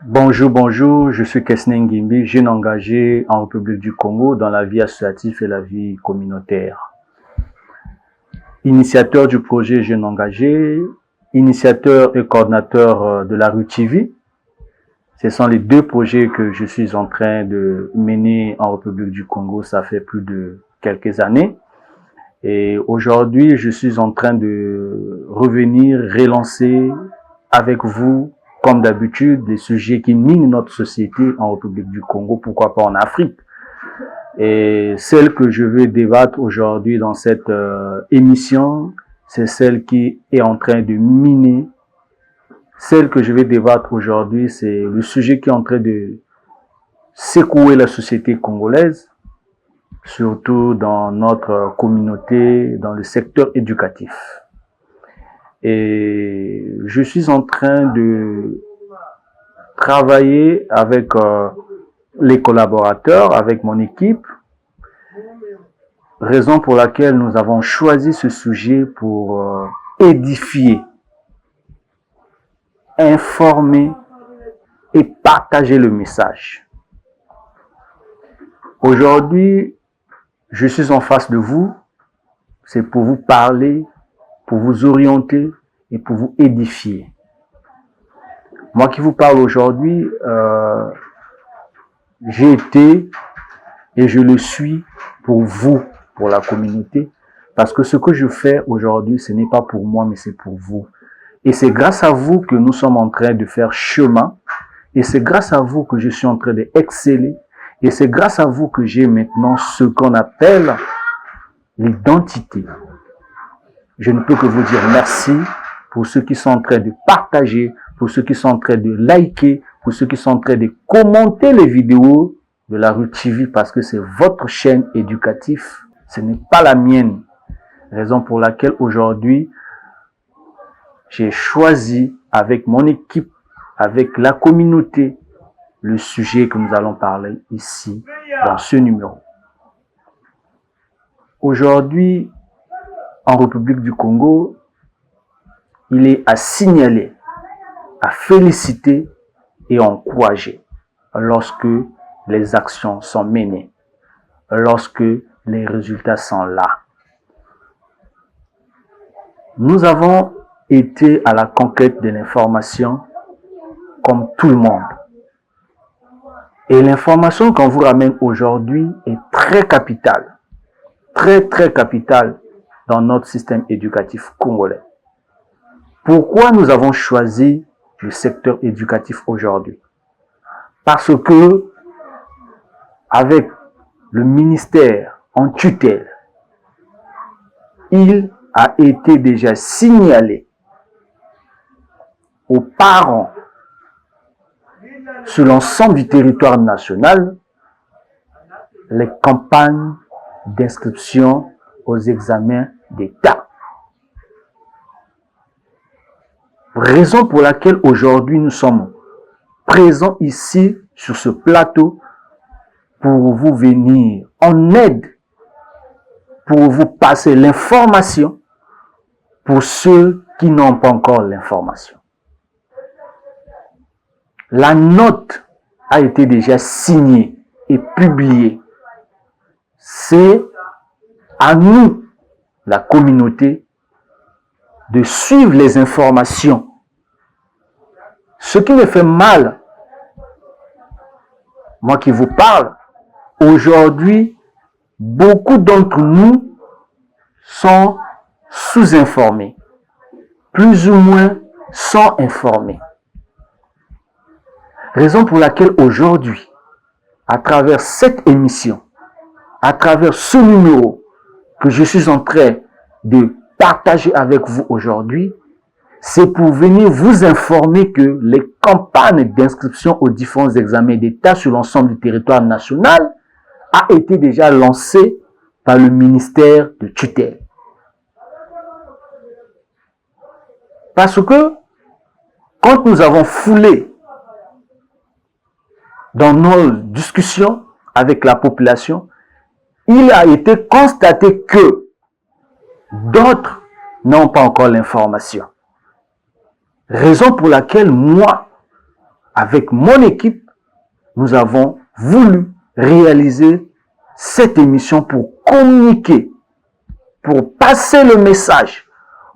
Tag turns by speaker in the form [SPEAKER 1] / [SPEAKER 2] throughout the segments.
[SPEAKER 1] Bonjour, bonjour, je suis Kesne Ngimbi, jeune engagé en République du Congo dans la vie associative et la vie communautaire. Initiateur du projet Jeune engagé, initiateur et coordinateur de la rue TV. Ce sont les deux projets que je suis en train de mener en République du Congo, ça fait plus de quelques années. Et aujourd'hui, je suis en train de revenir, relancer avec vous, comme d'habitude, des sujets qui minent notre société en République du Congo, pourquoi pas en Afrique. Et celle que je veux débattre aujourd'hui dans cette émission, c'est celle qui est en train de miner. Celle que je vais débattre aujourd'hui, c'est le sujet qui est en train de secouer la société congolaise, surtout dans notre communauté, dans le secteur éducatif. Et je suis en train de travailler avec les collaborateurs, avec mon équipe, raison pour laquelle nous avons choisi ce sujet pour édifier, informer et partager le message. Aujourd'hui, je suis en face de vous, c'est pour vous parler, pour vous orienter et pour vous édifier. Moi qui vous parle aujourd'hui, j'ai été et je le suis pour vous, pour la communauté, parce que ce que je fais aujourd'hui, ce n'est pas pour moi, mais c'est pour vous. Et c'est grâce à vous que nous sommes en train de faire chemin, et c'est grâce à vous que je suis en train d'exceller, et c'est grâce à vous que j'ai maintenant ce qu'on appelle l'identité. Je ne peux que vous dire merci pour ceux qui sont en train de partager, pour ceux qui sont en train de liker, pour ceux qui sont en train de commenter les vidéos de la rue TV, parce que c'est votre chaîne éducative, ce n'est pas la mienne. Raison pour laquelle aujourd'hui, j'ai choisi avec mon équipe, avec la communauté, le sujet que nous allons parler ici, dans ce numéro. Aujourd'hui, en République du Congo, il est à signaler, à féliciter et à encourager lorsque les actions sont menées, lorsque les résultats sont là. Nous avons été à la conquête de l'information comme tout le monde. Et l'information qu'on vous ramène aujourd'hui est très capitale, très capitale dans notre système éducatif congolais. Pourquoi nous avons choisi le secteur éducatif aujourd'hui? Parce que, avec le ministère en tutelle, il a été déjà signalé aux parents sur l'ensemble du territoire national les campagnes d'inscription aux examens d'État. Raison pour laquelle aujourd'hui nous sommes présents ici sur ce plateau pour vous venir en aide, pour vous passer l'information pour ceux qui n'ont pas encore l'information. La note a été déjà signée et publiée. C'est à nous, la communauté, de suivre les informations. Ce qui me fait mal, moi qui vous parle, aujourd'hui, beaucoup d'entre nous sont sous-informés, plus ou moins sont informés. Raison pour laquelle aujourd'hui, à travers cette émission, à travers ce numéro que je suis en train de partager avec vous aujourd'hui, c'est pour venir vous informer que les campagnes d'inscription aux différents examens d'État sur l'ensemble du territoire national a été déjà lancée par le ministère de tutelle. Parce que quand nous avons foulé dans nos discussions avec la population, il a été constaté que d'autres n'ont pas encore l'information. Raison pour laquelle moi, avec mon équipe, nous avons voulu réaliser cette émission pour communiquer, pour passer le message,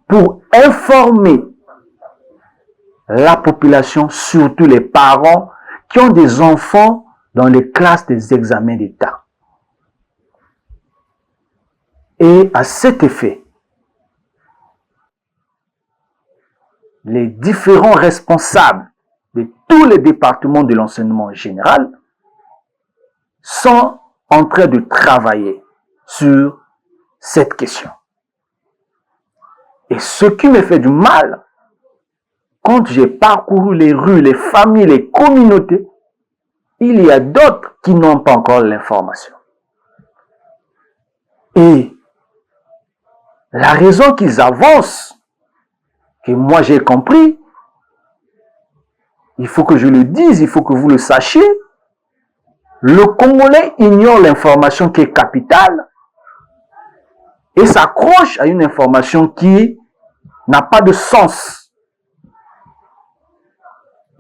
[SPEAKER 1] pour informer la population, surtout les parents qui ont des enfants dans les classes des examens d'État. Et à cet effet, les différents responsables de tous les départements de l'enseignement général sont en train de travailler sur cette question. Et ce qui me fait du mal, quand j'ai parcouru les rues, les familles, les communautés, il y a d'autres qui n'ont pas encore l'information. Et la raison qu'ils avancent, que moi j'ai compris, il faut que je le dise, il faut que vous le sachiez, le Congolais ignore l'information qui est capitale et s'accroche à une information qui n'a pas de sens.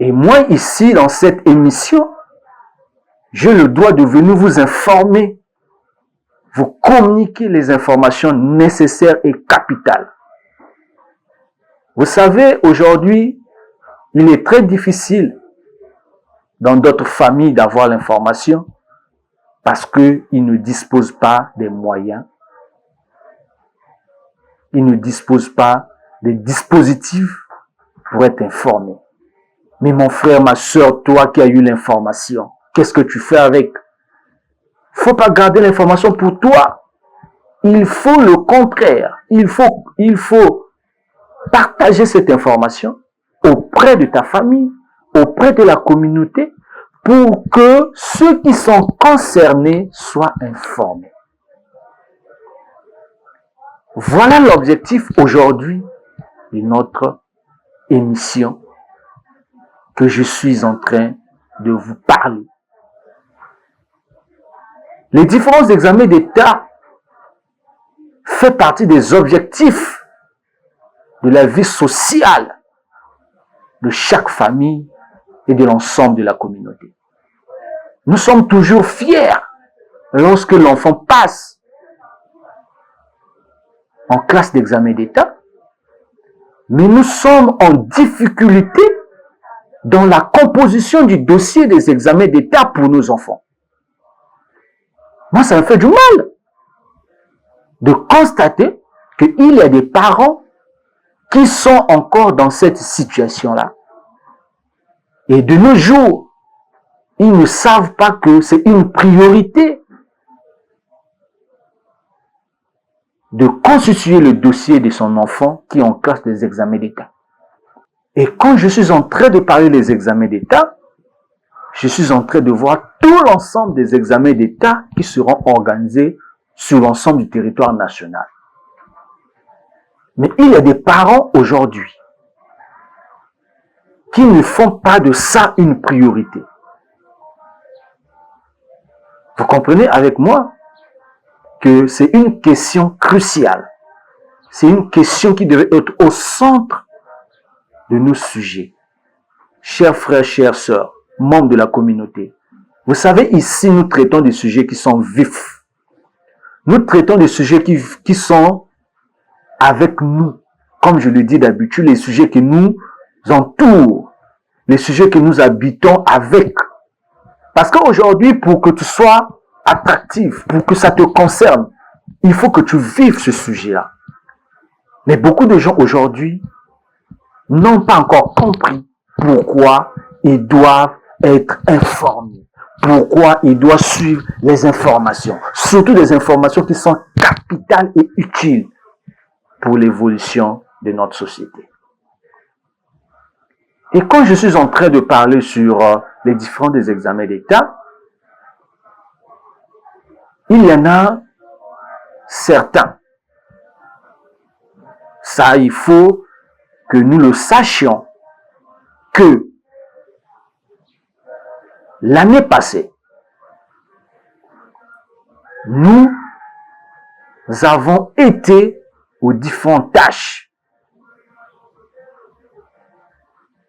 [SPEAKER 1] Et moi ici, dans cette émission, j'ai le droit de venir vous informer, vous communiquer les informations nécessaires et capitales. Vous savez, aujourd'hui, il est très difficile dans d'autres familles d'avoir l'information parce qu'ils ne disposent pas des moyens, ils ne disposent pas des dispositifs pour être informés. Mais mon frère, ma soeur, toi qui as eu l'information, qu'est-ce que tu fais avec? Il ne faut pas garder l'information pour toi. Il faut le contraire. Il faut partager cette information auprès de ta famille, auprès de la communauté, pour que ceux qui sont concernés soient informés. Voilà l'objectif aujourd'hui de notre émission que je suis en train de vous parler. Les différents examens d'État font partie des objectifs de la vie sociale de chaque famille et de l'ensemble de la communauté. Nous sommes toujours fiers lorsque l'enfant passe en classe d'examen d'État, mais nous sommes en difficulté dans la composition du dossier des examens d'État pour nos enfants. Moi, ça me fait du mal de constater qu'il y a des parents qui sont encore dans cette situation-là. Et de nos jours, ils ne savent pas que c'est une priorité de constituer le dossier de son enfant qui est en classe des examens d'État. Et quand je suis en train de parler des examens d'État, je suis en train de voir tout l'ensemble des examens d'État qui seront organisés sur l'ensemble du territoire national. Mais il y a des parents aujourd'hui qui ne font pas de ça une priorité. Vous comprenez avec moi que c'est une question cruciale. C'est une question qui devait être au centre de nos sujets. Chers frères, chères sœurs, membres de la communauté, vous savez, ici, nous traitons des sujets qui sont vifs. Nous traitons des sujets qui sont avec nous. Comme je le dis d'habitude, les sujets qui nous entourent, les sujets que nous habitons avec. Parce qu'aujourd'hui, pour que tu sois attractif, pour que ça te concerne, il faut que tu vives ce sujet-là. Mais beaucoup de gens aujourd'hui n'ont pas encore compris pourquoi ils doivent être informés, pourquoi ils doivent suivre les informations, surtout des informations qui sont capitales et utiles pour l'évolution de notre société. Et quand je suis en train de parler sur les différents des examens d'État, il y en a certains. Ça, il faut que nous le sachions que l'année passée, nous avons été aux différentes tâches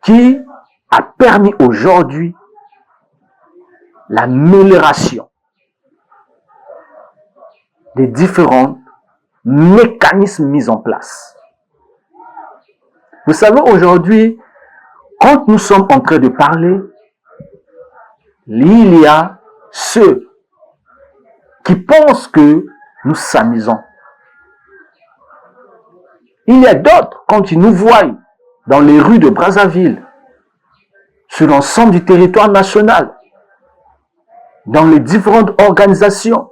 [SPEAKER 1] qui a permis aujourd'hui l'amélioration des différents mécanismes mis en place. Vous savez, aujourd'hui, quand nous sommes en train de parler, il y a ceux qui pensent que nous s'amusons. Il y a d'autres, quand ils nous voient dans les rues de Brazzaville, sur l'ensemble du territoire national, dans les différentes organisations,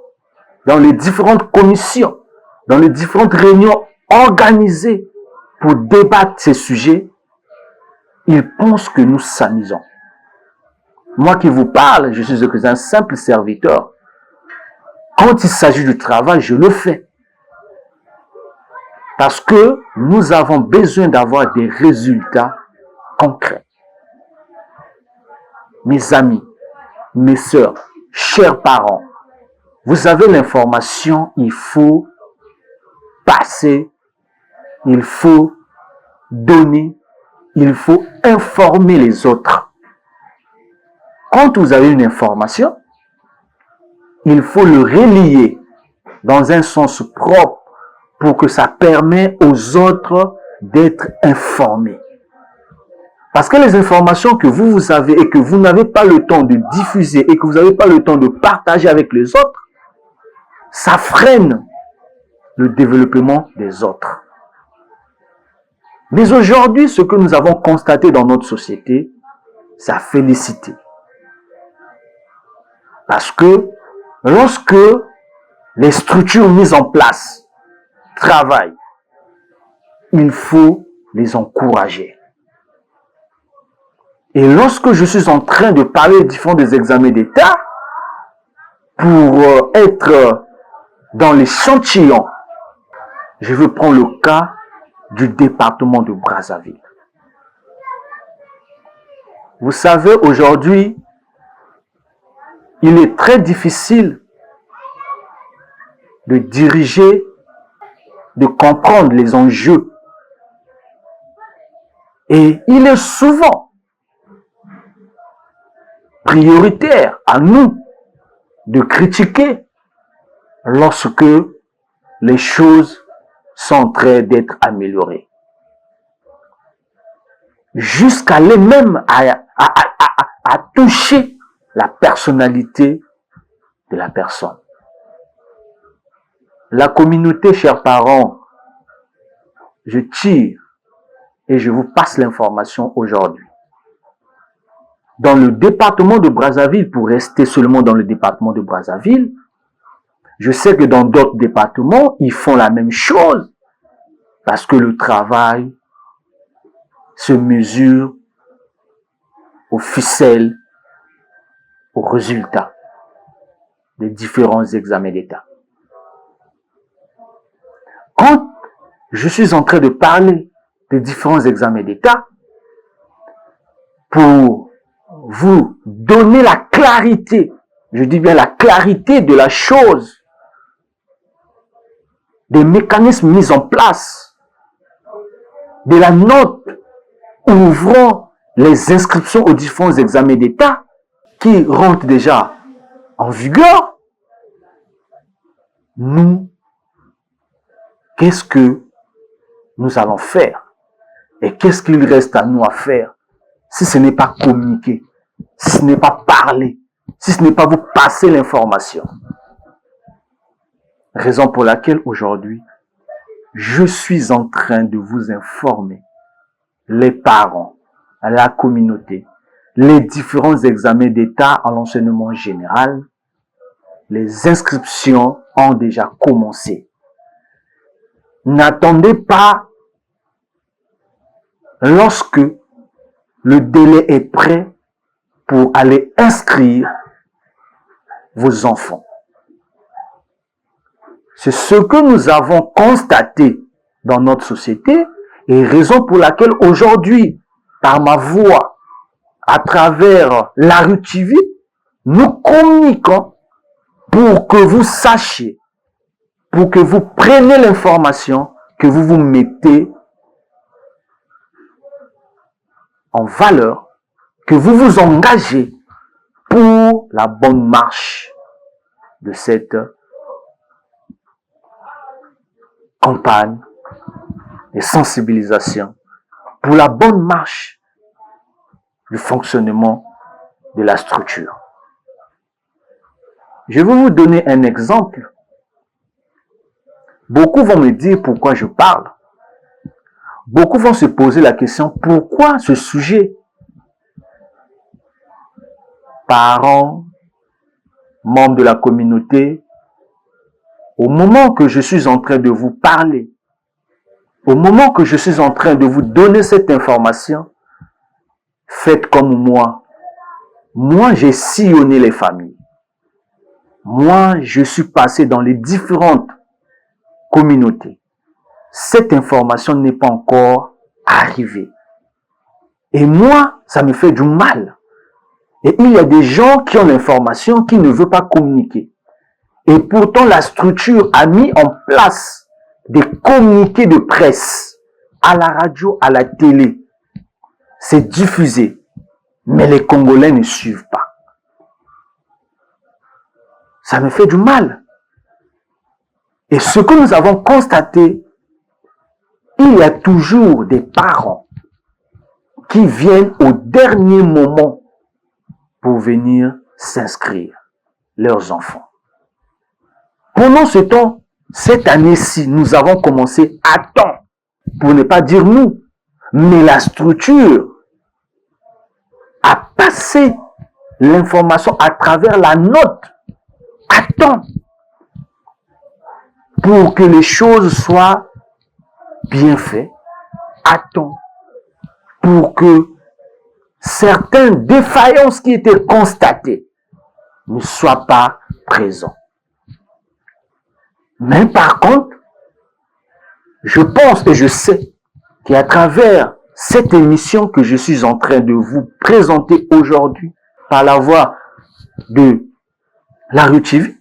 [SPEAKER 1] dans les différentes commissions, dans les différentes réunions organisées pour débattre ces sujets, ils pensent que nous s'amusons. Moi qui vous parle, je suis un simple serviteur. Quand il s'agit du travail, je le fais. Parce que nous avons besoin d'avoir des résultats concrets. Mes amis, mes sœurs, chers parents, vous avez l'information, il faut passer, il faut donner, il faut informer les autres. Quand vous avez une information, il faut le relier dans un sens propre pour que ça permette aux autres d'être informés. Parce que les informations que vous avez et que vous n'avez pas le temps de diffuser et que vous n'avez pas le temps de partager avec les autres, ça freine le développement des autres. Mais aujourd'hui, ce que nous avons constaté dans notre société, c'est félicité. Parce que lorsque les structures mises en place travaillent, il faut les encourager. Et lorsque je suis en train de parler des examens d'État, pour être dans l'échantillon, je vais prendre le cas du département de Brazzaville. Vous savez, aujourd'hui, il est très difficile de diriger, de comprendre les enjeux. Et il est souvent prioritaire à nous de critiquer lorsque les choses sont en train d'être améliorées. Jusqu'à aller même à toucher la personnalité de la personne. La communauté, chers parents, je tire et je vous passe l'information aujourd'hui. Dans le département de Brazzaville, pour rester seulement dans le département de Brazzaville, je sais que dans d'autres départements, ils font la même chose parce que le travail se mesure aux ficelles, aux résultats des différents examens d'État. Quand je suis en train de parler des différents examens d'État, pour vous donner la clarité, je dis bien la clarité de la chose, des mécanismes mis en place, de la note ouvrant les inscriptions aux différents examens d'État qui rentrent déjà en vigueur, nous, qu'est-ce que nous allons faire? Et qu'est-ce qu'il reste à nous à faire si ce n'est pas communiquer, si ce n'est pas parler, si ce n'est pas vous passer l'information? Raison pour laquelle aujourd'hui, je suis en train de vous informer, les parents, la communauté, les différents examens d'État en l'enseignement général, les inscriptions ont déjà commencé. N'attendez pas lorsque le délai est prêt pour aller inscrire vos enfants. C'est ce que nous avons constaté dans notre société et raison pour laquelle aujourd'hui, par ma voix, à travers la rue TV, nous communiquons pour que vous sachiez, pour que vous preniez l'information, que vous vous mettez en valeur que vous vous engagez pour la bonne marche de cette campagne de sensibilisation, pour la bonne marche du fonctionnement de la structure. Je vais vous donner un exemple. Beaucoup vont me dire pourquoi je parle. Beaucoup vont se poser la question, pourquoi ce sujet? Parents, membres de la communauté, au moment que je suis en train de vous parler, au moment que je suis en train de vous donner cette information, faites comme moi. Moi, j'ai sillonné les familles. Moi, je suis passé dans les différentes communautés. Cette information n'est pas encore arrivée. Et moi, ça me fait du mal. Et il y a des gens qui ont l'information qui ne veulent pas communiquer. Et pourtant, la structure a mis en place des communiqués de presse à la radio, à la télé. C'est diffusé. Mais les Congolais ne suivent pas. Ça me fait du mal. Et ce que nous avons constaté, il y a toujours des parents qui viennent au dernier moment pour venir s'inscrire, leurs enfants. Pendant ce temps, cette année-ci, nous avons commencé à temps, pour ne pas dire nous, mais la structure a passé l'information à travers la note à temps pour que les choses soient bien faites à temps, pour que certaines défaillances qui étaient constatées ne soient pas présentes. Mais par contre, je pense et je sais qu'à travers cette émission que je suis en train de vous présenter aujourd'hui par la voix de la rue TV,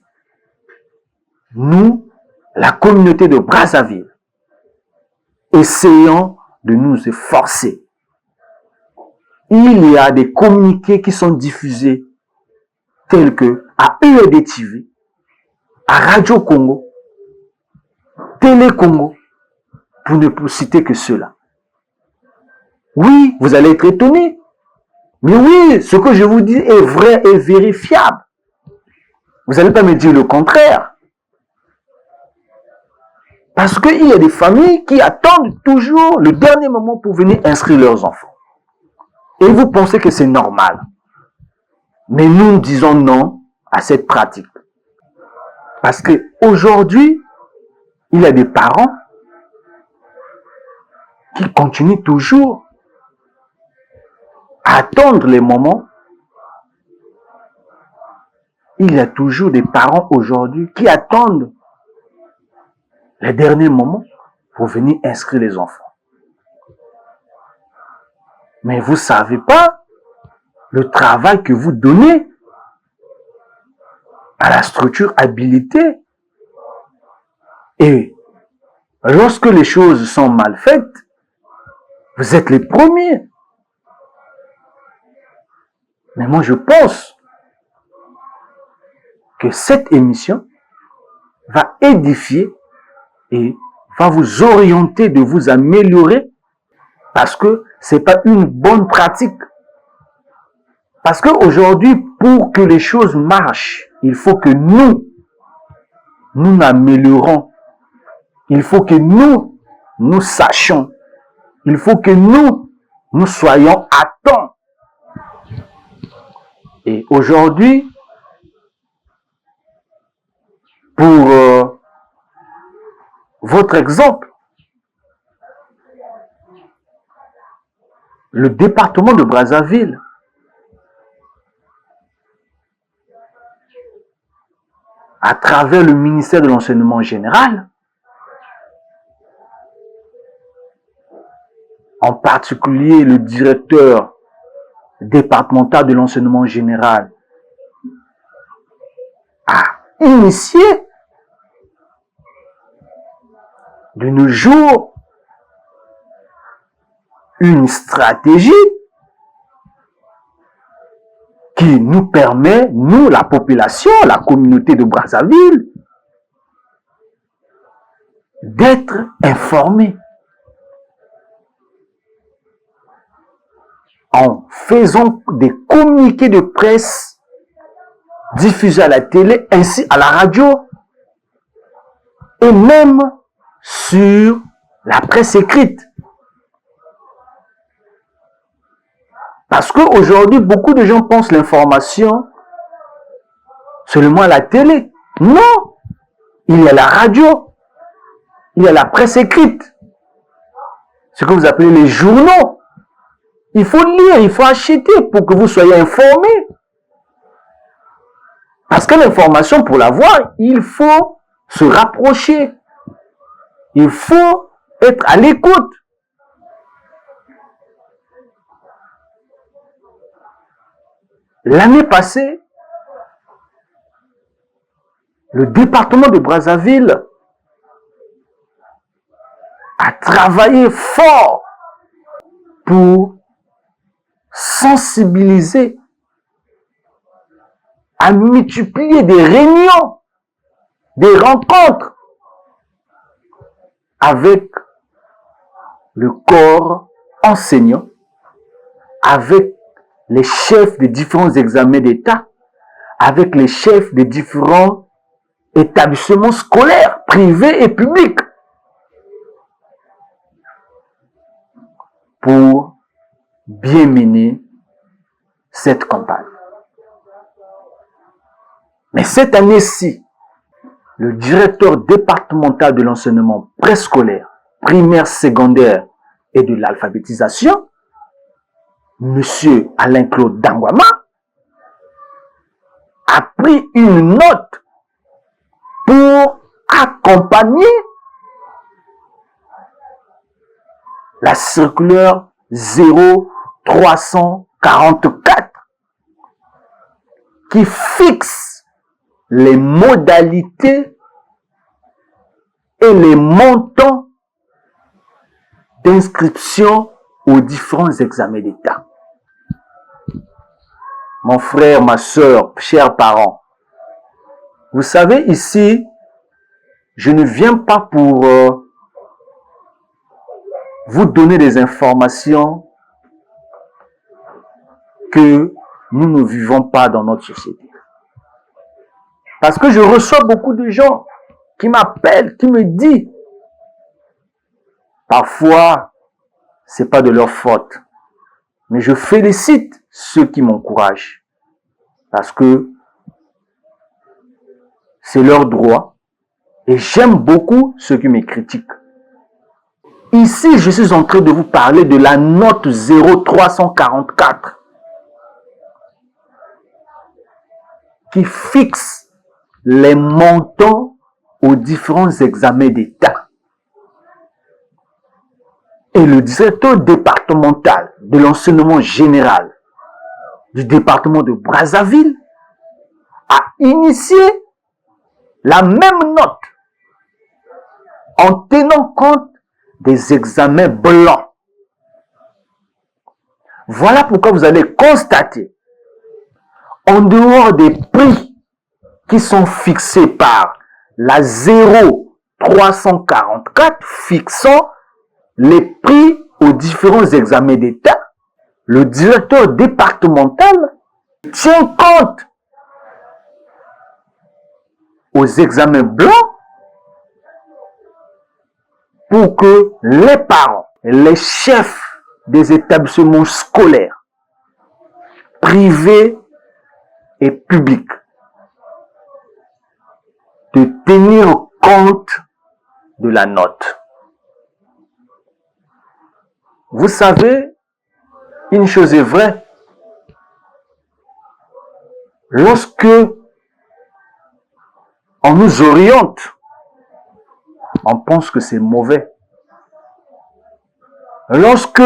[SPEAKER 1] nous, la communauté de Brazzaville, essayons de nous efforcer. Il y a des communiqués qui sont diffusés tels que à UED TV, à Radio Congo, Télé Congo, pour ne citer que cela. Oui, vous allez être étonnés. Mais oui, ce que je vous dis est vrai et vérifiable. Vous n'allez pas me dire le contraire. Parce qu'il y a des familles qui attendent toujours le dernier moment pour venir inscrire leurs enfants. Et vous pensez que c'est normal. Mais nous disons non à cette pratique. Parce qu'aujourd'hui, il y a des parents qui continuent toujours à attendre les moments. Il y a toujours des parents aujourd'hui qui attendent les derniers moments pour venir inscrire les enfants. Mais vous ne savez pas le travail que vous donnez à la structure habilitée. Et lorsque les choses sont mal faites, vous êtes les premiers. Mais moi, je pense que cette émission va édifier et va vous orienter de vous améliorer parce que ce n'est pas une bonne pratique. Parce qu'aujourd'hui, pour que les choses marchent, il faut que nous améliorons. Il faut que nous sachions. Il faut que nous soyons à temps. Et aujourd'hui, pour votre exemple, le département de Brazzaville à travers le ministère de l'Enseignement général, en particulier le directeur départemental de l'Enseignement général, a initié de nos jours une stratégie qui nous permet, nous, la population, la communauté de Brazzaville, d'être informés. En faisant des communiqués de presse diffusés à la télé, ainsi à la radio, et même sur la presse écrite. Parce qu'aujourd'hui, beaucoup de gens pensent l'information seulement à la télé. Non! Il y a la radio, il y a la presse écrite, ce que vous appelez les journaux. Il faut lire, il faut acheter pour que vous soyez informés. Parce que l'information, pour l'avoir, il faut se rapprocher. Il faut être à l'écoute. L'année passée, le département de Brazzaville a travaillé fort pour sensibiliser, à multiplier des réunions, des rencontres avec le corps enseignant, avec les chefs des différents examens d'État, avec les chefs des différents établissements scolaires, privés et publics, pour bien mener cette campagne. Mais cette année-ci, le directeur départemental de l'enseignement préscolaire, primaire, secondaire et de l'alphabétisation, Monsieur Alain-Claude Dangwama, a pris une note pour accompagner la circulaire 0344 qui fixe les modalités et les montants d'inscription aux différents examens d'État. Mon frère, ma soeur, chers parents, vous savez, ici, je ne viens pas pour vous donner des informations que nous ne vivons pas dans notre société. Parce que je reçois beaucoup de gens qui m'appellent, qui me disent, parfois, c'est pas de leur faute, mais je félicite ceux qui m'encouragent parce que c'est leur droit et j'aime beaucoup ceux qui me critiquent. Ici, je suis en train de vous parler de la note 0344 qui fixe les montants aux différents examens d'État. Et le directeur départemental de l'enseignement général du département de Brazzaville a initié la même note en tenant compte des examens blancs. Voilà pourquoi vous allez constater, en dehors des prix qui sont fixés par la 0344 fixant les prix aux différents examens d'État, le directeur départemental tient compte aux examens blancs pour que les parents, les chefs des établissements scolaires, privés et publics, de tenir compte de la note. Vous savez, une chose est vraie. Lorsque on nous oriente, on pense que c'est mauvais. Lorsque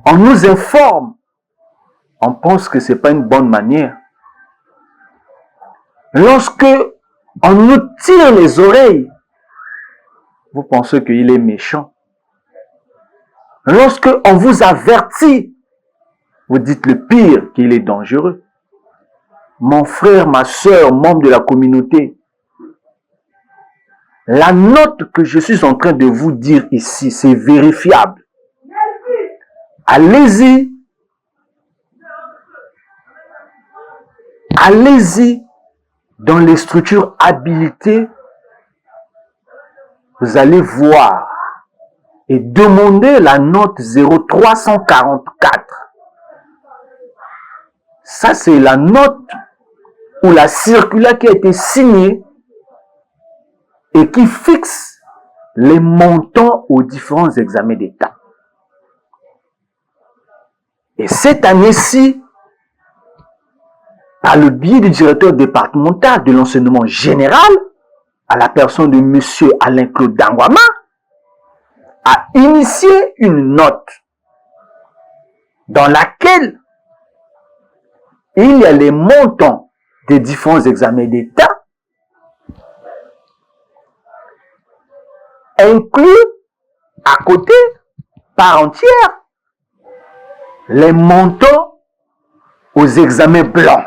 [SPEAKER 1] on nous informe, on pense que c'est pas une bonne manière. Lorsque on nous tire les oreilles, vous pensez qu'il est méchant. Lorsque on vous avertit, vous dites le pire, qu'il est dangereux. mon frère, ma soeur, membre de la communauté, la note que je suis en train de vous dire ici, c'est vérifiable. Allez-y. Allez-y dans les structures habilitées. Vous allez voir et demandez la note 0344. Ça, c'est la note ou la circulaire qui a été signée et qui fixe les montants aux différents examens d'État. Et cette année-ci, par le biais du directeur départemental de l'enseignement général, à la personne de M. Alain-Claude Dangwama, a initié une note dans laquelle il y a les montants des différents examens d'État inclus à côté, par entière, les montants aux examens blancs.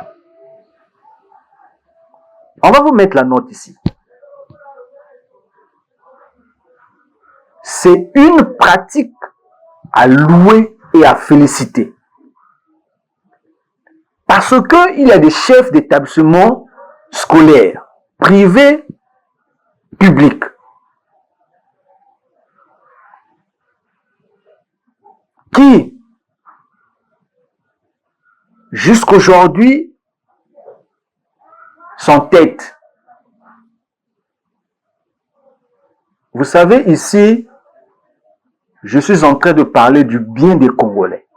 [SPEAKER 1] On va vous mettre la note ici. C'est une pratique à louer et à féliciter. Parce qu'il y a des chefs d'établissement scolaires, privés, publics, qui, jusqu'aujourd'hui, sont tête. Vous savez, ici, je suis en train de parler du bien des Congolais.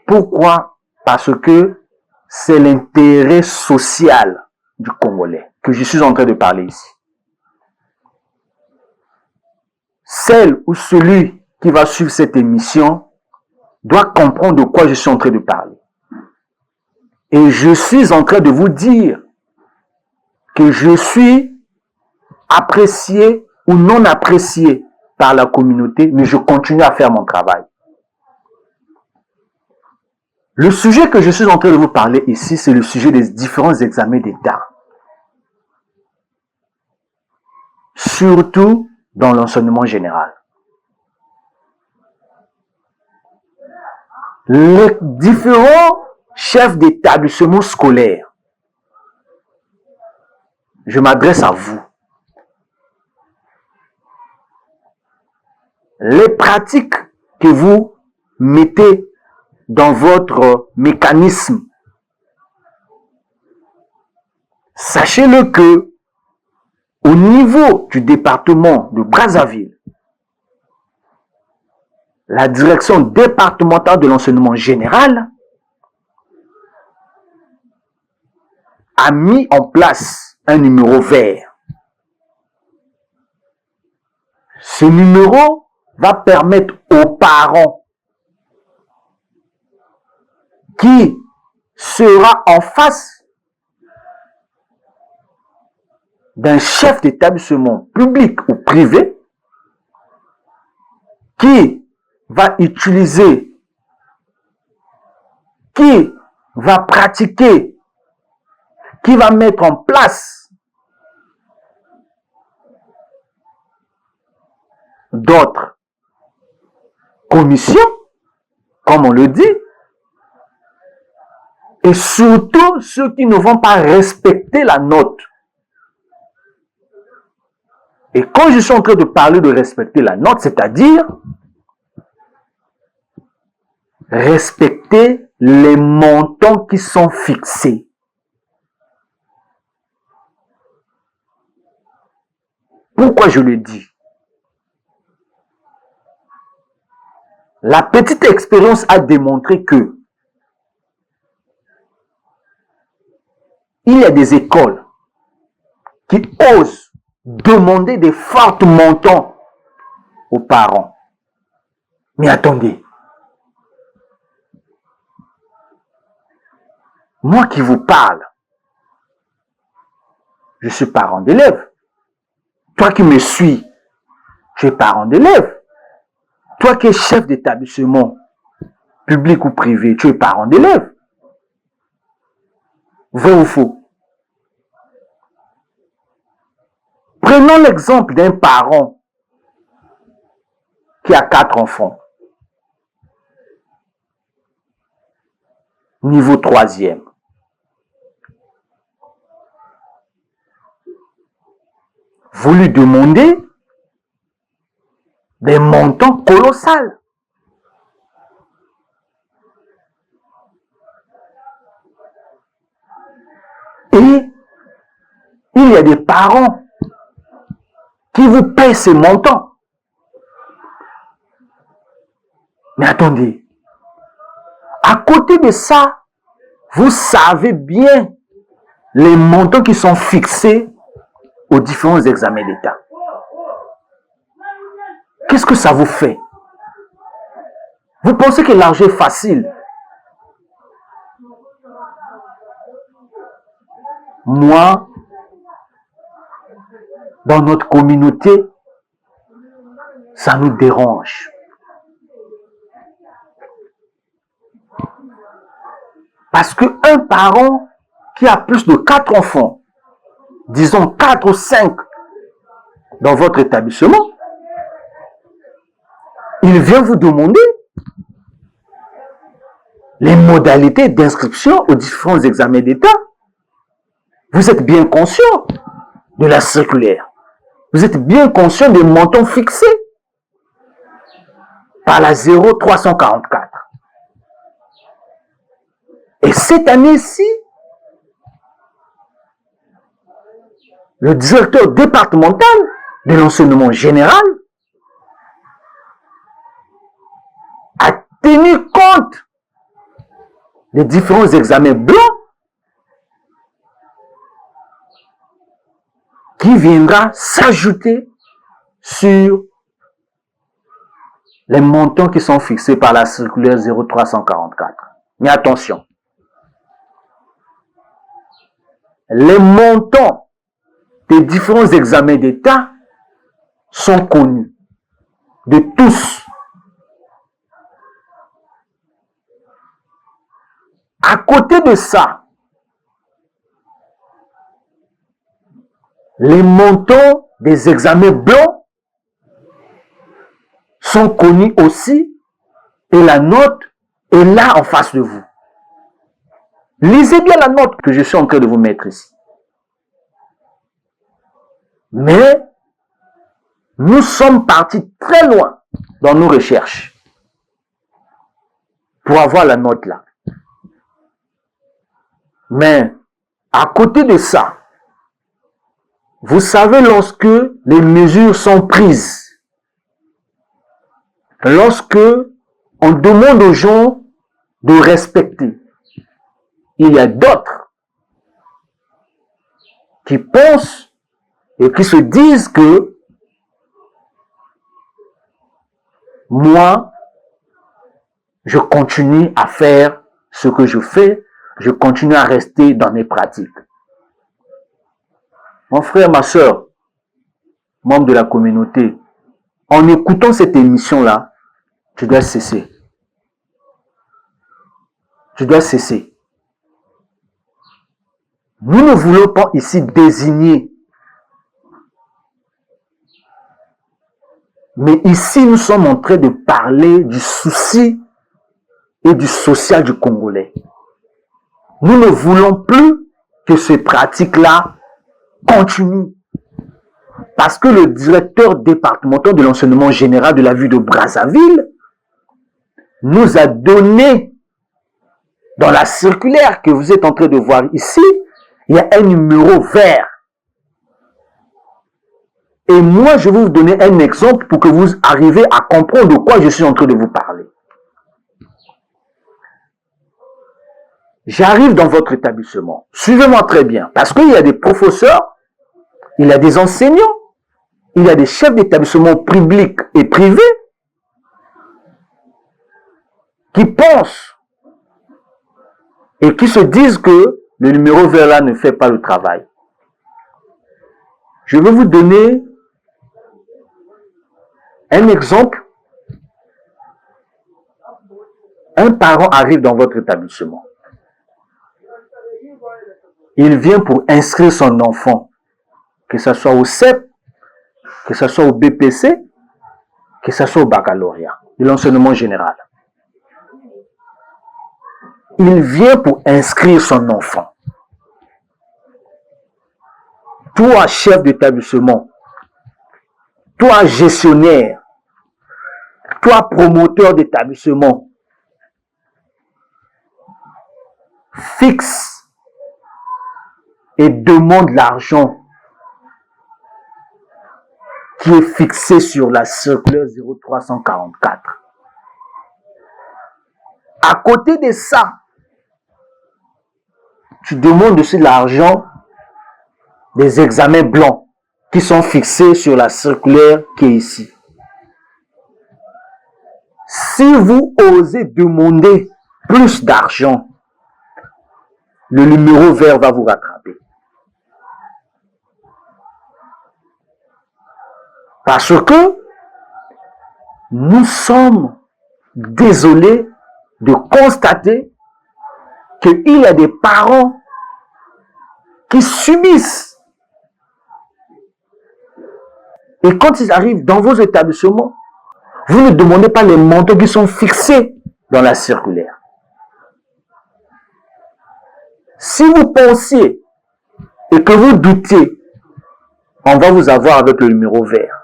[SPEAKER 1] Pourquoi? Parce que c'est l'intérêt social du Congolais que je suis en train de parler ici. Celle ou celui qui va suivre cette émission doit comprendre de quoi je suis en train de parler. Et je suis en train de vous dire que je suis apprécié ou non apprécié par la communauté, mais je continue à faire mon travail. Le sujet que je suis en train de vous parler ici, c'est le sujet des différents examens d'État. Surtout dans l'enseignement général. Les différents chefs d'établissement scolaire, je m'adresse à vous. Les pratiques que vous mettez dans votre mécanisme, sachez-le que au niveau du département de Brazzaville, la direction départementale de l'enseignement général a mis en place un numéro vert. Ce numéro va permettre aux parents qui sera en face d'un chef d'établissement public ou privé qui va utiliser, qui va pratiquer, qui va mettre en place d'autres commissions, comme on le dit, et surtout ceux qui ne vont pas respecter la note. Et quand je suis en train de parler de respecter la note, c'est-à-dire respecter les montants qui sont fixés. Pourquoi je le dis? La petite expérience a démontré que il y a des écoles qui osent demander des forts montants aux parents. Mais attendez, moi qui vous parle, je suis parent d'élève. Toi qui me suis, tu es parent d'élève. Toi qui es chef d'établissement public ou privé, tu es parent d'élève. Vrai ou faux? Prenons l'exemple d'un parent qui a 4 enfants. Niveau 3e. Vous lui demandez des montants colossaux. Et il y a des parents qui vous paient ces montants. Mais attendez, à côté de ça, vous savez bien les montants qui sont fixés aux différents examens d'État. Qu'est-ce que ça vous fait? Vous pensez que l'argent est facile? Moi, dans notre communauté, ça nous dérange. Parce qu'un parent qui a plus de 4 enfants, disons 4 ou 5 dans votre établissement, il vient vous demander les modalités d'inscription aux différents examens d'État. Vous êtes bien conscient de la circulaire. Vous êtes bien conscient des montants fixés par la 0344. Et cette année-ci, le directeur départemental de l'enseignement général a tenu compte des différents examens blancs qui viendra s'ajouter sur les montants qui sont fixés par la circulaire 0344. Mais attention, les montants des différents examens d'État sont connus de tous. À côté de ça, les montants des examens blancs sont connus aussi et la note est là en face de vous. Lisez bien la note que je suis en train de vous mettre ici. Mais nous sommes partis très loin dans nos recherches pour avoir la note là. Mais à côté de ça, vous savez, lorsque les mesures sont prises, lorsque on demande aux gens de respecter, il y a d'autres qui pensent et qui se disent que moi, je continue à faire ce que je fais, je continue à rester dans mes pratiques. Mon frère, ma soeur, membre de la communauté, en écoutant cette émission-là, tu dois cesser. Tu dois cesser. Nous ne voulons pas ici désigner. Mais ici, nous sommes en train de parler du souci et du social du Congolais. Nous ne voulons plus que ces pratiques-là continuent. Parce que le directeur départemental de l'enseignement général de la ville de Brazzaville nous a donné, dans la circulaire que vous êtes en train de voir ici, il y a un numéro vert. Et moi, je vais vous donner un exemple pour que vous arriviez à comprendre de quoi je suis en train de vous parler. J'arrive dans votre établissement. Suivez-moi très bien. Parce qu'il y a des professeurs, il y a des enseignants, il y a des chefs d'établissement publics et privés qui pensent et qui se disent que le numéro vert là ne fait pas le travail. Je vais vous donner un exemple un parent arrive dans votre établissement. Il vient pour inscrire son enfant, que ce soit au CEP, que ce soit au BPC, que ce soit au baccalauréat, de l'enseignement général. Il vient pour inscrire son enfant. Toi, chef d'établissement, toi, gestionnaire, toi, promoteur d'établissement, fixe et demande l'argent qui est fixé sur la circulaire 0344. À côté de ça, tu demandes aussi l'argent des examens blancs qui sont fixés sur la circulaire qui est ici. Si vous osez demander plus d'argent, le numéro vert va vous rattraper. Parce que nous sommes désolés de constater qu'il y a des parents qui subissent. Et quand ils arrivent dans vos établissements, vous ne demandez pas les montants qui sont fixés dans la circulaire. Si vous pensiez et que vous doutiez, on va vous avoir avec le numéro vert.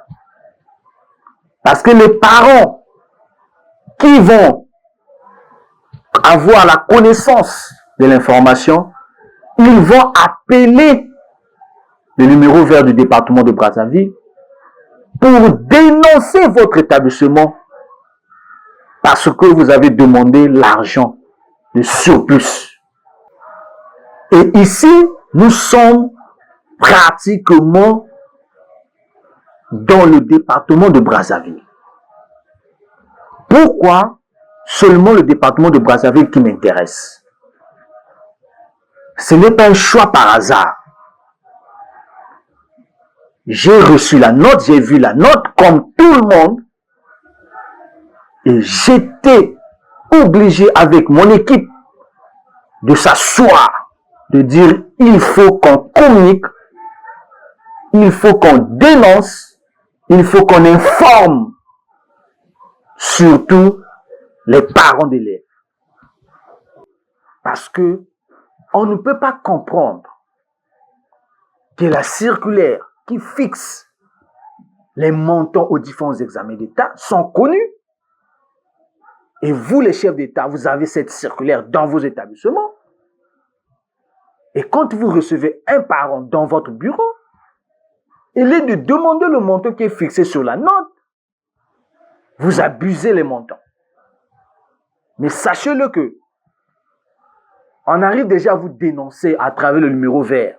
[SPEAKER 1] Parce que les parents qui vont avoir la connaissance de l'information, ils vont appeler le numéro vert du département de Brazzaville pour dénoncer votre établissement parce que vous avez demandé l'argent de surplus. Et ici, nous sommes pratiquement dans le département de Brazzaville. Pourquoi seulement le département de Brazzaville qui m'intéresse? Ce n'est pas un choix par hasard. J'ai reçu la note, j'ai vu la note comme tout le monde et j'étais obligé avec mon équipe de s'asseoir, de dire il faut qu'on communique, il faut qu'on dénonce, il faut qu'on informe surtout les parents d'élèves. Parce que on ne peut pas comprendre que la circulaire qui fixe les montants aux différents examens d'État sont connus. Et vous, les chefs d'État, vous avez cette circulaire dans vos établissements. Et quand vous recevez un parent dans votre bureau, il est de demander le montant qui est fixé sur la note. Vous abusez les montants. Mais sachez-le que on arrive déjà à vous dénoncer à travers le numéro vert.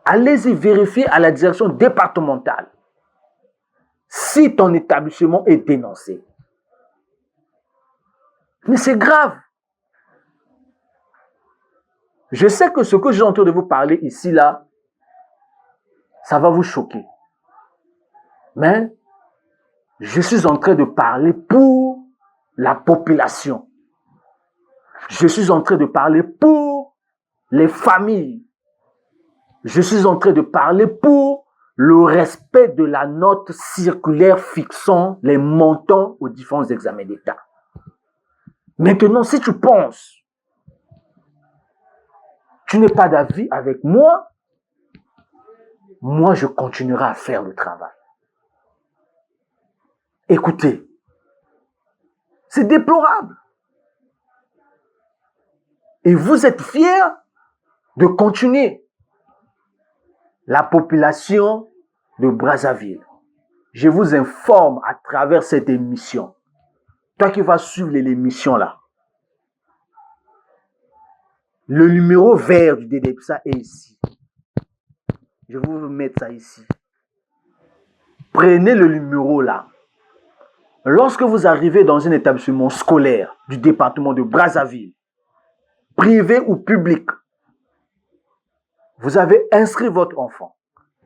[SPEAKER 1] Allez-y vérifier à la direction départementale si ton établissement est dénoncé. Mais c'est grave. Je sais que ce que j'ai en train de vous parler ici, là, ça va vous choquer. Mais je suis en train de parler pour la population. Je suis en train de parler pour les familles. Je suis en train de parler pour le respect de la note circulaire fixant les montants aux différents examens d'État. Maintenant, si tu penses, tu n'es pas d'avis avec moi, moi je continuerai à faire le travail. Écoutez, c'est déplorable. Et vous êtes fiers de continuer. La population de Brazzaville, je vous informe à travers cette émission. Toi qui vas suivre l'émission là, le numéro vert du DDPSA est ici. Je vais vous mettre ça ici. Prenez le numéro là. Lorsque vous arrivez dans un établissement scolaire du département de Brazzaville, privé ou public, vous avez inscrit votre enfant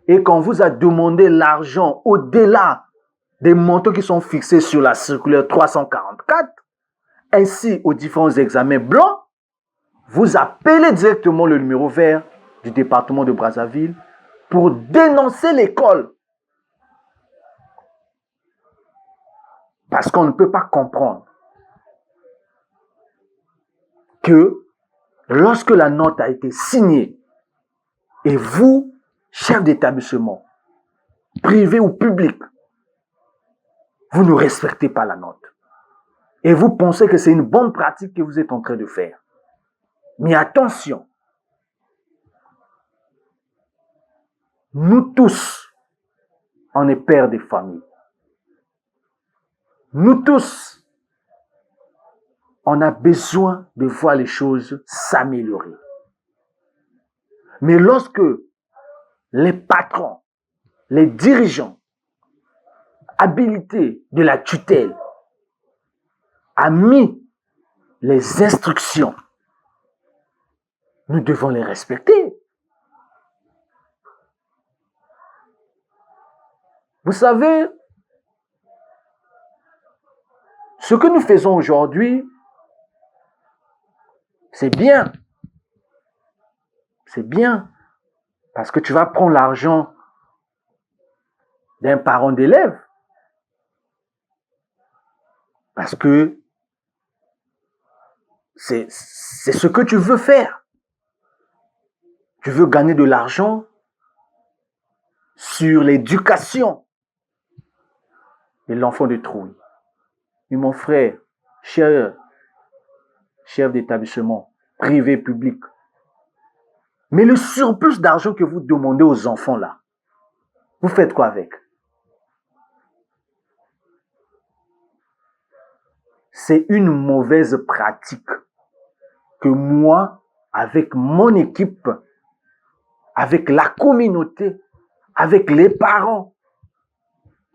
[SPEAKER 1] et qu'on vous a demandé l'argent au-delà des montants qui sont fixés sur la circulaire 344, ainsi aux différents examens blancs, vous appelez directement le numéro vert du département de Brazzaville pour dénoncer l'école. Parce qu'on ne peut pas comprendre que lorsque la note a été signée et vous, chef d'établissement, privé ou public, vous ne respectez pas la note. Et vous pensez que c'est une bonne pratique que vous êtes en train de faire. Mais attention, nous tous, on est pères de famille. Nous tous, on a besoin de voir les choses s'améliorer. Mais lorsque les patrons, les dirigeants, habilités de la tutelle, a mis les instructions, nous devons les respecter. Vous savez, ce que nous faisons aujourd'hui, c'est bien. C'est bien. Parce que tu vas prendre l'argent d'un parent d'élève. Parce que c'est ce que tu veux faire. Tu veux gagner de l'argent sur l'éducation de l'enfant de Trouille. Et mon frère, cher chef d'établissement, privé, public, mais le surplus d'argent que vous demandez aux enfants là, vous faites quoi avec? C'est une mauvaise pratique que moi, avec mon équipe, avec la communauté, avec les parents,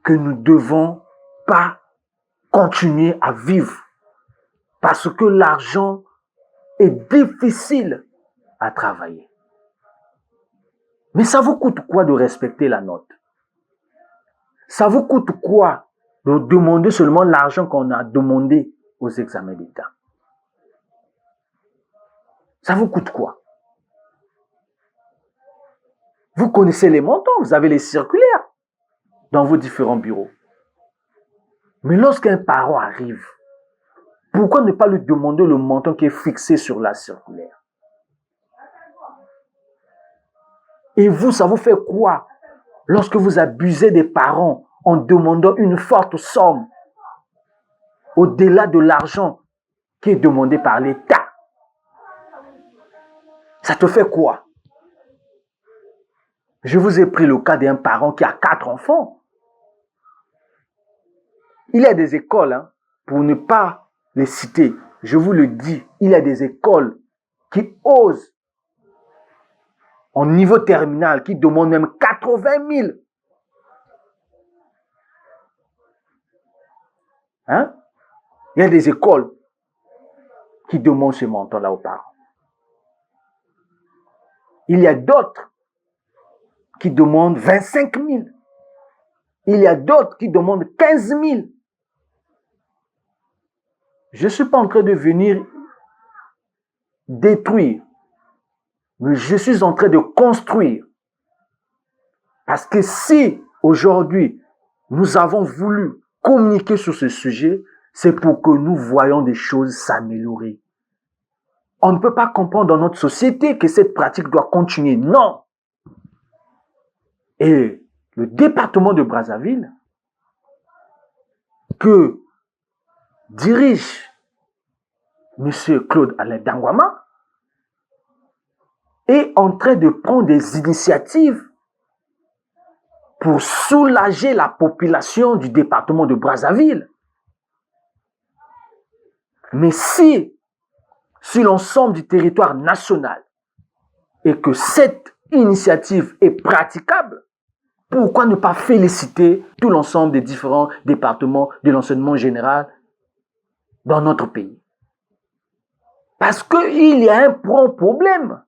[SPEAKER 1] que nous ne devons pas continuer à vivre. Parce que l'argent est difficile à travailler. Mais ça vous coûte quoi de respecter la note? Ça vous coûte quoi de demander seulement l'argent qu'on a demandé aux examens d'État? Ça vous coûte quoi? Vous connaissez les montants, vous avez les circulaires dans vos différents bureaux. Mais lorsqu'un parent arrive, pourquoi ne pas lui demander le montant qui est fixé sur la circulaire? Et vous, ça vous fait quoi lorsque vous abusez des parents en demandant une forte somme au-delà de l'argent qui est demandé par l'État? Ça te fait quoi? Je vous ai pris le cas d'un parent qui a 4 enfants. Il y a des écoles, pour ne pas les citer, je vous le dis, il y a des écoles qui osent, en niveau terminal, qui demandent même 80 000. Il y a des écoles qui demandent ce montant-là aux parents. Il y a d'autres qui demandent 25 000. Il y a d'autres qui demandent 15 000. Je ne suis pas en train de venir détruire, mais je suis en train de construire. Parce que si aujourd'hui nous avons voulu communiquer sur ce sujet, c'est pour que nous voyions des choses s'améliorer. On ne peut pas comprendre dans notre société que cette pratique doit continuer. Non. Et le département de Brazzaville, que dirige M. Claude Alain Dangouama, est en train de prendre des initiatives pour soulager la population du département de Brazzaville. Mais si, sur l'ensemble du territoire national, et que cette initiative est praticable, pourquoi ne pas féliciter tout l'ensemble des différents départements de l'enseignement général dans notre pays? Parce qu'il y a un problème.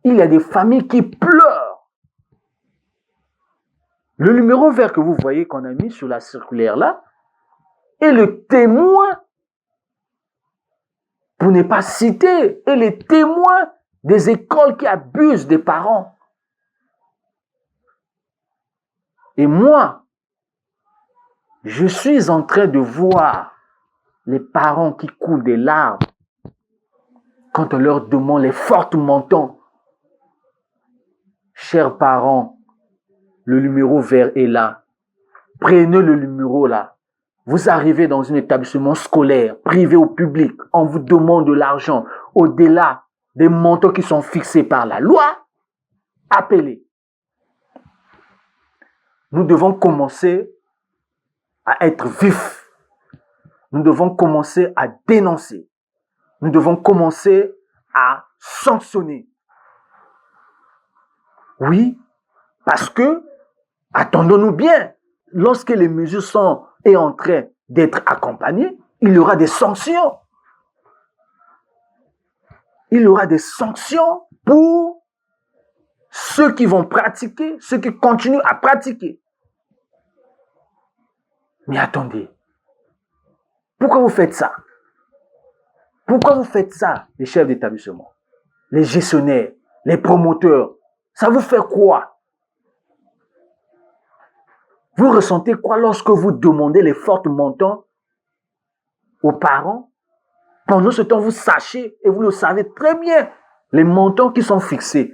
[SPEAKER 1] Il y a des familles qui pleurent. Le numéro vert que vous voyez qu'on a mis sur la circulaire là, est le témoin, pour ne pas citer, est le témoin des écoles qui abusent des parents. Et moi, je suis en train de voir les parents qui coulent des larmes quand on leur demande les fortes montants. Chers parents, le numéro vert est là. Prenez le numéro là. Vous arrivez dans un établissement scolaire, privé ou public, on vous demande de l'argent au-delà des montants qui sont fixés par la loi. Appelez. Nous devons commencer à être vifs. Nous devons commencer à dénoncer. Nous devons commencer à sanctionner. Oui, parce que, attendons-nous bien, lorsque les mesures sont en train d'être accompagnées, il y aura des sanctions. Il y aura des sanctions pour ceux qui vont pratiquer, ceux qui continuent à pratiquer. Mais attendez, pourquoi vous faites ça? Pourquoi vous faites ça, les chefs d'établissement, les gestionnaires, les promoteurs? Ça vous fait quoi? Vous ressentez quoi lorsque vous demandez les forts montants aux parents? Pendant ce temps, vous sachez, et vous le savez très bien, les montants qui sont fixés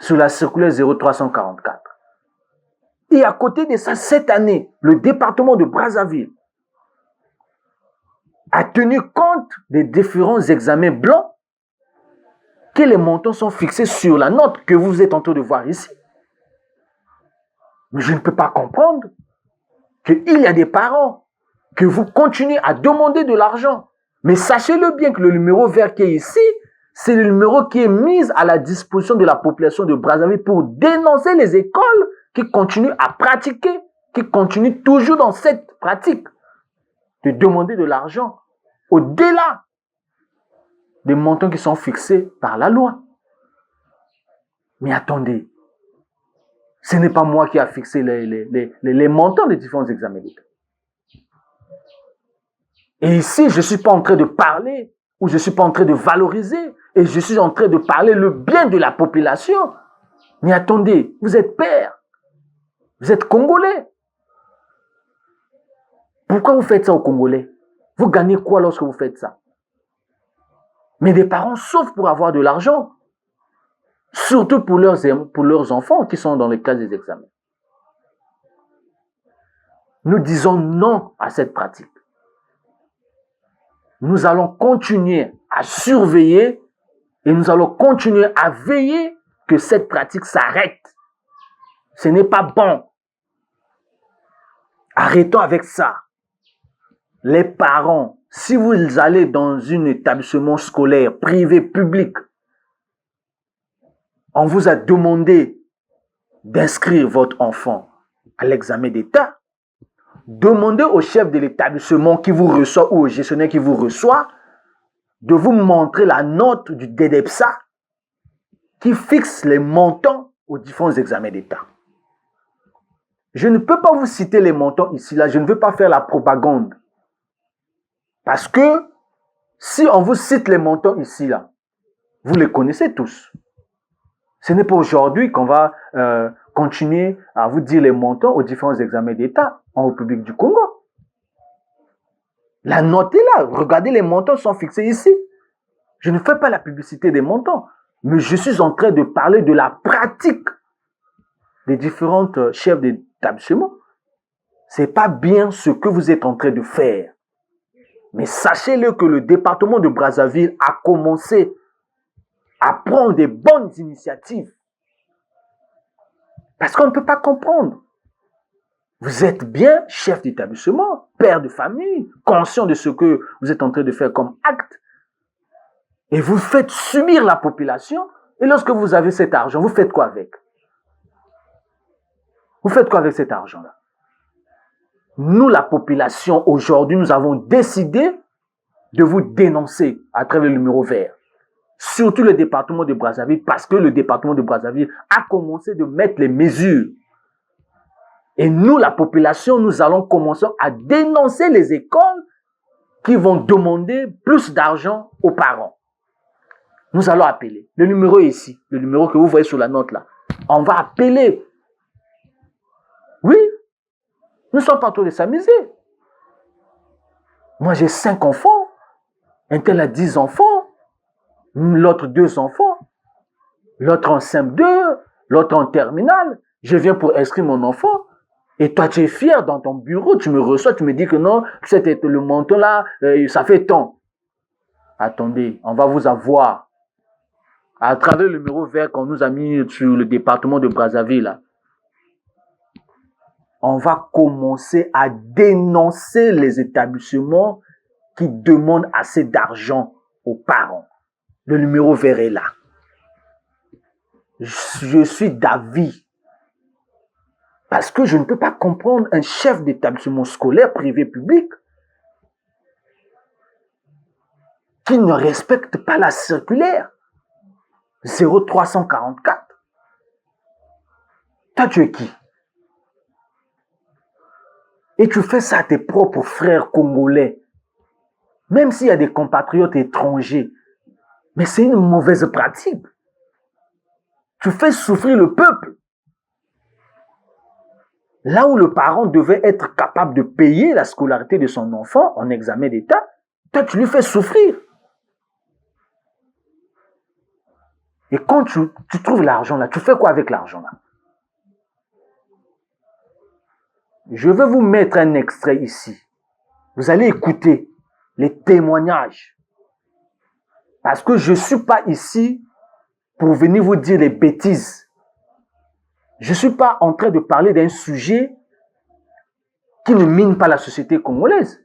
[SPEAKER 1] sur la circulaire 0344. Et à côté de ça, cette année, le département de Brazzaville a tenu compte des différents examens blancs que les montants sont fixés sur la note que vous êtes en train de voir ici. Mais je ne peux pas comprendre qu'il y a des parents que vous continuez à demander de l'argent. Mais sachez-le bien que le numéro vert qui est ici, c'est le numéro qui est mis à la disposition de la population de Brazzaville pour dénoncer les écoles qui continuent à pratiquer, qui continuent toujours dans cette pratique de demander de l'argent au-delà des montants qui sont fixés par la loi. Mais attendez, ce n'est pas moi qui a fixé les montants des différents examens d'État. Et ici, je ne suis pas en train de parler ou je ne suis pas en train de valoriser et je suis en train de parler le bien de la population. Mais attendez, vous êtes père, vous êtes Congolais. Pourquoi vous faites ça aux Congolais? Vous gagnez quoi lorsque vous faites ça? Mais des parents souffrent pour avoir de l'argent. Surtout pour leurs enfants qui sont dans le cas des examens. Nous disons non à cette pratique. Nous allons continuer à surveiller et nous allons continuer à veiller que cette pratique s'arrête. Ce n'est pas bon. Arrêtons avec ça. Les parents, si vous allez dans un établissement scolaire, privé, public, on vous a demandé d'inscrire votre enfant à l'examen d'État, demandez au chef de l'établissement qui vous reçoit ou au gestionnaire qui vous reçoit de vous montrer la note du DEDEPSA qui fixe les montants aux différents examens d'État. Je ne peux pas vous citer les montants ici, là, je ne veux pas faire la propagande. Parce que si on vous cite les montants ici, là, vous les connaissez tous. Ce n'est pas aujourd'hui qu'on va continuer à vous dire les montants aux différents examens d'État en République du Congo. La note est là. Regardez, les montants sont fixés ici. Je ne fais pas la publicité des montants, mais je suis en train de parler de la pratique des différents chefs d'établissement. Ce n'est pas bien ce que vous êtes en train de faire. Mais sachez-le que le département de Brazzaville a commencé à prendre des bonnes initiatives. Parce qu'on ne peut pas comprendre. Vous êtes bien chef d'établissement, père de famille, conscient de ce que vous êtes en train de faire comme acte. Et vous faites subir la population. Et lorsque vous avez cet argent, vous faites quoi avec? Vous faites quoi avec cet argent-là? Nous, la population, aujourd'hui, nous avons décidé de vous dénoncer à travers le numéro vert. Surtout le département de Brazzaville, parce que le département de Brazzaville a commencé de mettre les mesures. Et nous, la population, nous allons commencer à dénoncer les écoles qui vont demander plus d'argent aux parents. Nous allons appeler. Le numéro est ici, le numéro que vous voyez sur la note là. On va appeler. Oui, nous ne sommes pas en train de s'amuser. Moi, j'ai 5 enfants. Un tel a 10 enfants. L'autre 2 enfants. L'autre en CM2. L'autre en terminale. Je viens pour inscrire mon enfant. Et toi, tu es fier dans ton bureau. Tu me reçois. Tu me dis que non, le montant là, ça fait tant. Attendez, on va vous avoir. À travers le numéro vert qu'on nous a mis sur le département de Brazzaville, là, on va commencer à dénoncer les établissements qui demandent assez d'argent aux parents. Le numéro vert est là. Je suis d'avis. Parce que je ne peux pas comprendre un chef d'établissement scolaire privé public qui ne respecte pas la circulaire 0344. Toi, tu es qui? Et tu fais ça à tes propres frères congolais. Même s'il y a des compatriotes étrangers. Mais c'est une mauvaise pratique. Tu fais souffrir le peuple. Là où le parent devait être capable de payer la scolarité de son enfant en examen d'État, toi, tu lui fais souffrir. Et quand tu trouves l'argent là, tu fais quoi avec l'argent là? Je vais vous mettre un extrait ici. Vous allez écouter les témoignages. Parce que je ne suis pas ici pour venir vous dire des bêtises. Je ne suis pas en train de parler d'un sujet qui ne mine pas la société congolaise.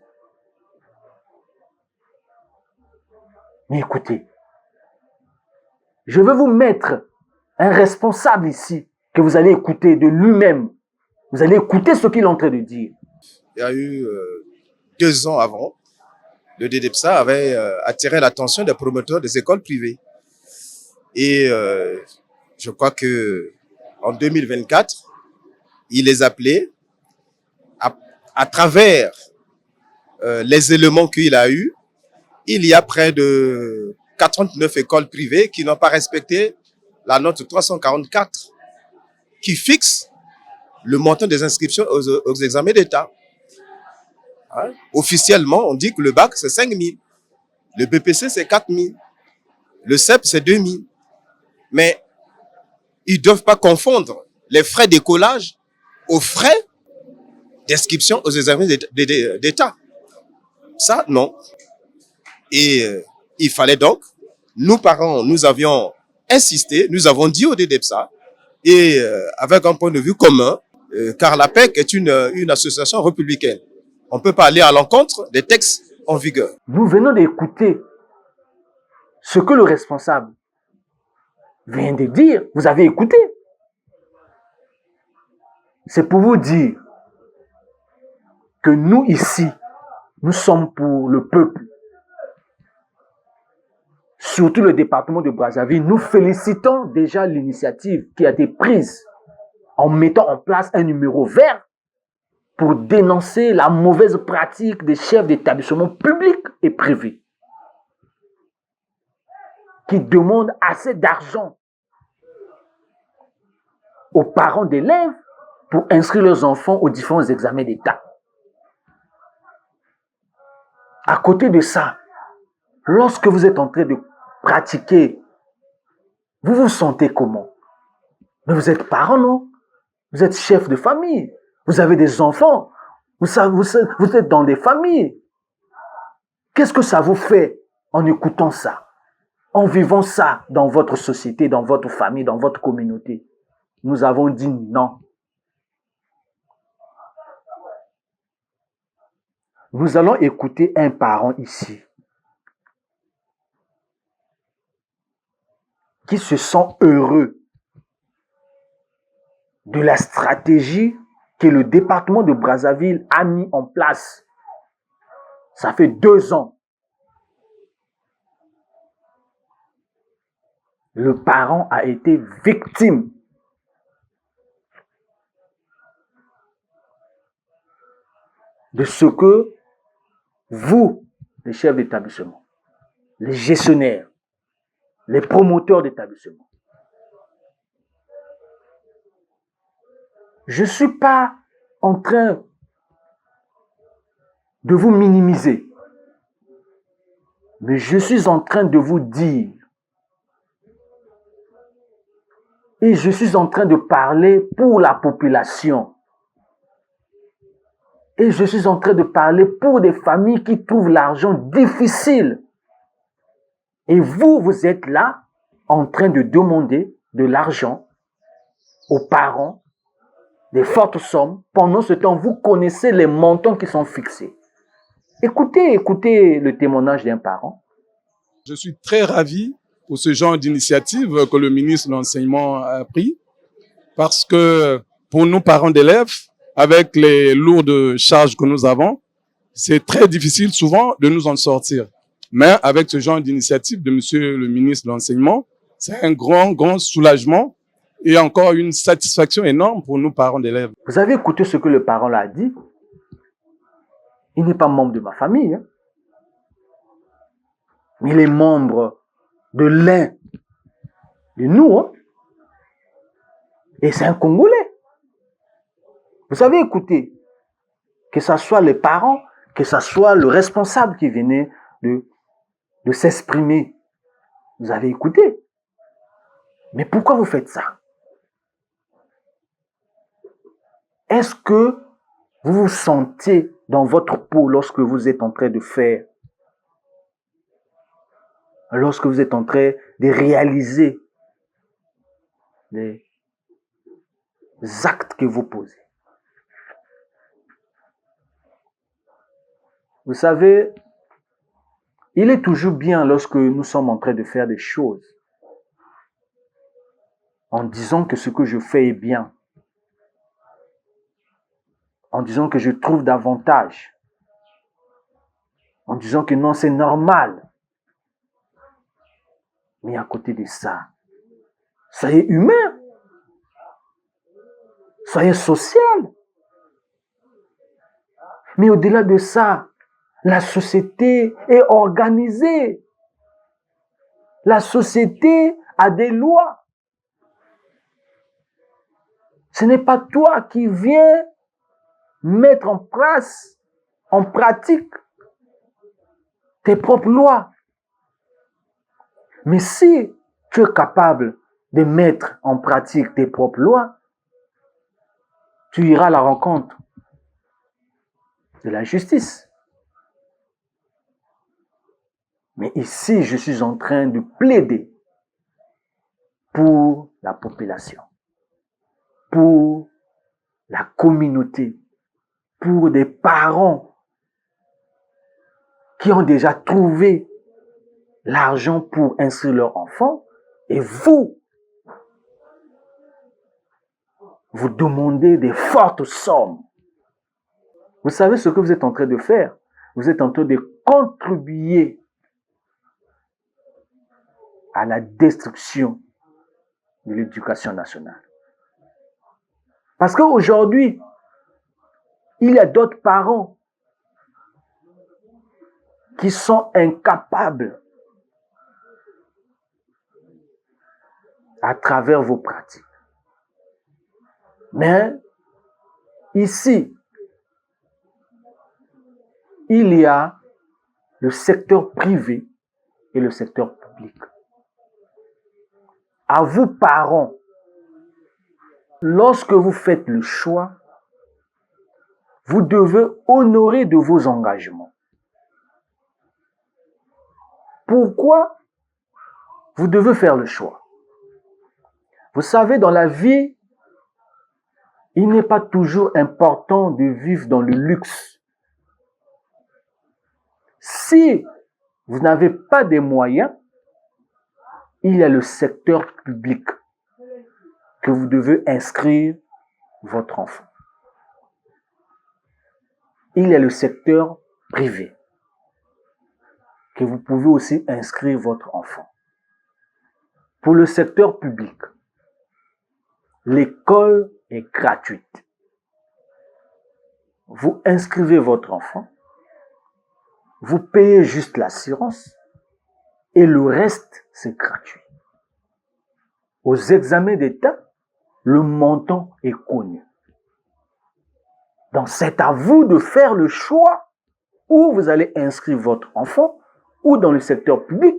[SPEAKER 1] Mais écoutez, je vais vous mettre un responsable ici que vous allez écouter de lui-même. Vous allez écouter ce qu'il est en train de dire.
[SPEAKER 2] Il y a eu 2 ans avant, le DDPSA avait attiré l'attention des promoteurs des écoles privées. Et je crois que en 2024, il les appelait à travers les éléments qu'il a eus. Il y a près de 49 écoles privées qui n'ont pas respecté la note 344 qui fixe le montant des inscriptions aux examens d'État. Hein? Officiellement, on dit que le bac, c'est 5 000. Le BPC, c'est 4 000. Le CEP, c'est 2 000. Mais ils ne doivent pas confondre les frais d'écolage aux frais d'inscription aux examens d'État. Ça, non. Et il fallait donc, nous parents, nous avions insisté, nous avons dit au DDPSA, et avec un point de vue commun, car la PEC est une association républicaine. On ne peut pas aller à l'encontre des textes en vigueur.
[SPEAKER 1] Nous venons d'écouter ce que le responsable vient de dire. Vous avez écouté. C'est pour vous dire que nous ici, nous sommes pour le peuple. Surtout le département de Brazzaville, nous félicitons déjà l'initiative qui a été prise en mettant en place un numéro vert pour dénoncer la mauvaise pratique des chefs d'établissement publics et privés qui demandent assez d'argent aux parents d'élèves pour inscrire leurs enfants aux différents examens d'État. À côté de ça, lorsque vous êtes en train de pratiquer, vous vous sentez comment? Mais vous êtes parent, non? Vous êtes chef de famille. Vous avez des enfants. Vous êtes dans des familles. Qu'est-ce que ça vous fait en écoutant ça? En vivant ça dans votre société, dans votre famille, dans votre communauté? Nous avons dit non. Nous allons écouter un parent ici qui se sent heureux de la stratégie que le département de Brazzaville a mis en place. Ça fait 2 ans. Le parent a été victime de ce que vous, les chefs d'établissement, les gestionnaires, les promoteurs d'établissement, je ne suis pas en train de vous minimiser, mais je suis en train de vous dire, et je suis en train de parler pour la population, et je suis en train de parler pour des familles qui trouvent l'argent difficile. Et vous, vous êtes là en train de demander de l'argent aux parents, des fortes sommes. Pendant ce temps, vous connaissez les montants qui sont fixés. Écoutez le témoignage d'un parent.
[SPEAKER 3] Je suis très ravi pour ce genre d'initiative que le ministre de l'Enseignement a pris, parce que pour nous, parents d'élèves, avec les lourdes charges que nous avons, c'est très difficile souvent de nous en sortir. Mais avec ce genre d'initiative de monsieur le ministre de l'Enseignement, c'est un grand soulagement et encore une satisfaction énorme pour nous, parents d'élèves.
[SPEAKER 1] Vous avez écouté ce que le parent l'a dit? Il n'est pas membre de ma famille, hein? Mais il est membre de l'un de nous, hein? Et c'est un Congolais. Vous avez écouté, que ce soit les parents, que ce soit le responsable qui venait de s'exprimer. Vous avez écouté. Mais pourquoi vous faites ça? Est-ce que vous vous sentez dans votre peau lorsque vous êtes en train de faire, lorsque vous êtes en train de réaliser les actes que vous posez? Vous savez, il est toujours bien lorsque nous sommes en train de faire des choses en disant que ce que je fais est bien, en disant que je trouve davantage, en disant que non, c'est normal. Mais à côté de ça, soyez humain, soyez social. Mais au-delà de ça, la société est organisée. La société a des lois. Ce n'est pas toi qui viens mettre en place, en pratique, tes propres lois. Mais si tu es capable de mettre en pratique tes propres lois, tu iras à la rencontre de la justice. Mais ici, je suis en train de plaider pour la population, pour la communauté, pour des parents qui ont déjà trouvé l'argent pour inscrire leur enfant, et vous demandez des fortes sommes. Vous savez ce que vous êtes en train de faire? Vous êtes en train de contribuer à la destruction de l'éducation nationale. Parce qu'aujourd'hui, il y a d'autres parents qui sont incapables, à travers vos pratiques. Mais ici, il y a le secteur privé et le secteur public. À vous, parents, lorsque vous faites le choix, vous devez honorer de vos engagements. Pourquoi vous devez faire le choix? Vous savez, dans la vie, il n'est pas toujours important de vivre dans le luxe. Si vous n'avez pas de moyens, il y a le secteur public que vous devez inscrire votre enfant. Il y a le secteur privé que vous pouvez aussi inscrire votre enfant. Pour le secteur public, l'école est gratuite. vous inscrivez votre enfant, vous payez juste l'assurance et le reste, c'est gratuit. Aux examens d'État, le montant est connu. Donc, c'est à vous de faire le choix où vous allez inscrire votre enfant, ou dans le secteur public,